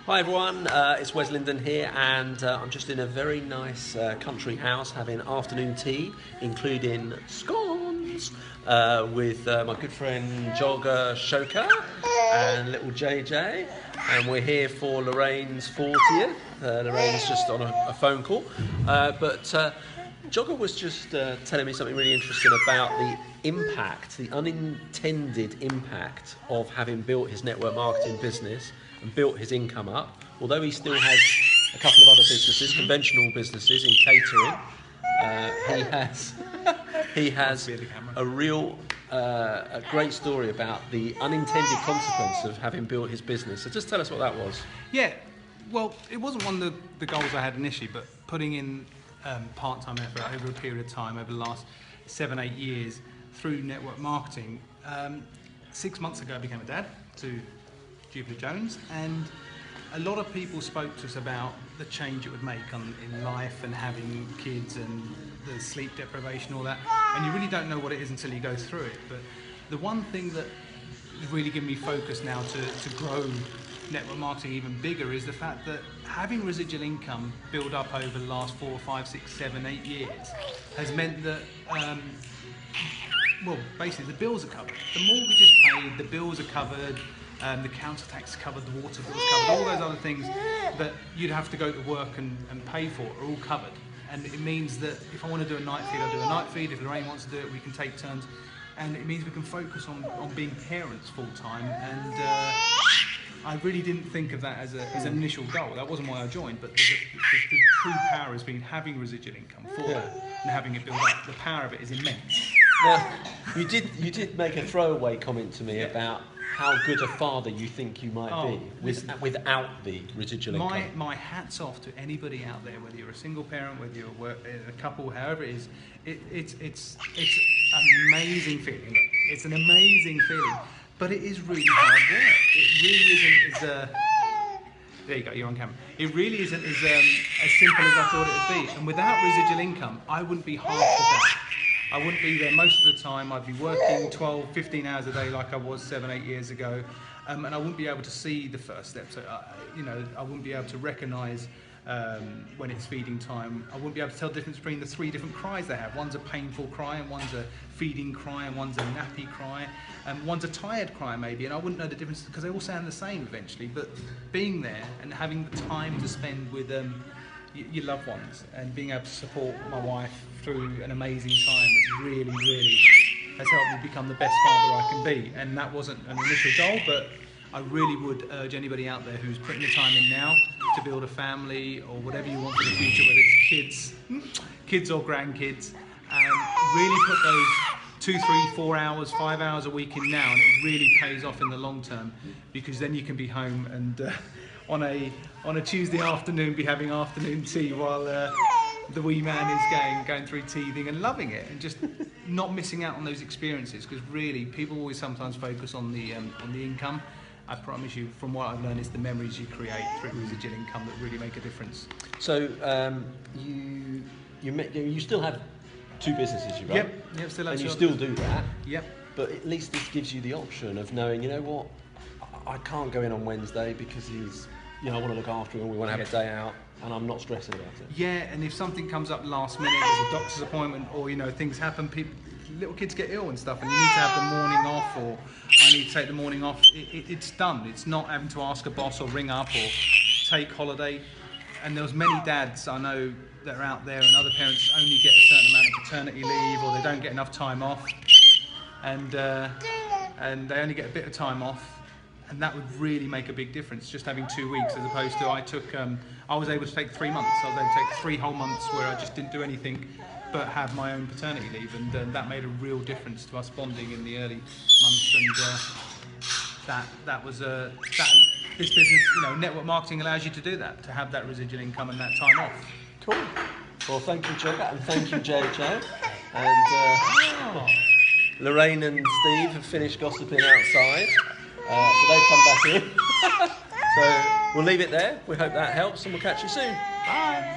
Hi everyone, it's Wes Linden here, and I'm just in a very nice country house having afternoon tea, including scones, with my good friend Jogger Shoka and little JJ, and we're here for Lorraine's 40th. Lorraine's just on a phone call, but Jogger was just telling me something really interesting about the impact, the unintended impact of having built his network marketing business and built his income up. Although he still has a couple of other businesses, conventional businesses in catering, he has a great story about the unintended consequence of having built his business. So just tell us what that was. Yeah, well, it wasn't one of the goals I had initially, but putting in part-time effort over a period of time, over the last 7-8 years through network marketing. 6 months ago I became a dad to Jupiter Jones, and a lot of people spoke to us about the change it would make in life and having kids and the sleep deprivation, all that, and you really don't know what it is until you go through it. But the one thing that has really given me focus now to grow network marketing even bigger is the fact that having residual income build up over the last 4, 5, 6, 7, 8 years has meant that well, basically the bills are covered, the mortgage is paid, the bills are covered, the council tax is covered, the water bill's covered, all those other things that you'd have to go to work and pay for are all covered. And it means that if I want to do a night feed, I'll do a night feed. If Lorraine wants to do it, we can take turns. And it means we can focus on being parents full time. And I really didn't think of that as an initial goal. That wasn't why I joined, but the true power has been having residual income for that and having it build up. The power of it is immense. Now, you did make a throwaway comment to me about how good a father you think you might be without the residual income. My hat's off to anybody out there, whether you're a single parent, whether you're a couple, however it is. It's an amazing feeling. It's an amazing feeling, but it is really hard work. It really isn't there you go, you're on camera. It really isn't as simple as I thought it would be. And without residual income, I wouldn't be half the day. I wouldn't be there most of the time. I'd be working 12, 15 hours a day like I was 7, 8 years ago. And I wouldn't be able to see the first steps. I wouldn't be able to recognise when it's feeding time. I wouldn't be able to tell the difference between the 3 different cries they have. One's a painful cry, and one's a feeding cry, and one's a nappy cry, and one's a tired cry maybe. And I wouldn't know the difference because they all sound the same eventually. But being there and having the time to spend with your loved ones and being able to support my wife through an amazing time really has helped me become the best father I can be. And that wasn't an initial goal, but I really would urge anybody out there who's putting the time in now to build a family or whatever you want for the future, whether it's kids or grandkids, really put those 2, 3, 4 hours, 5 hours a week in now, and it really pays off in the long term, because then you can be home and on a Tuesday afternoon be having afternoon tea while the wee man is going through teething and loving it, and just not missing out on those experiences. Because really, people always sometimes focus on the income. I promise you, from what I've learned, it's the memories you create through residual income that really make a difference. So you still have 2 businesses, you run? Yep, still have. And you still do that. Yep. But at least this gives you the option of knowing, you know what, I can't go in on Wednesday because I want to look after him, we want to have a day out, and I'm not stressing about it. Yeah, and if something comes up last minute, there's a doctor's appointment, or things happen, little kids get ill and stuff, and you need to have the morning off, or I need to take the morning off, it's done. It's not having to ask a boss or ring up or take holiday. And there's many dads I know that are out there, and other parents only get a certain amount of paternity leave, or they don't get enough time off, and they only get a bit of time off. And that would really make a big difference, just having 2 weeks, as opposed to I was able to take 3 months. I was able to take 3 whole months where I just didn't do anything but have my own paternity leave, and that made a real difference to us bonding in the early months. And that was this business, network marketing allows you to do that, to have that residual income and that time off. Cool. Well, thank you, Jogger, and thank you, JJ. And Lorraine and Steve have finished gossiping outside. So they've come back in. So we'll leave it there. We hope that helps, and we'll catch you soon. Bye.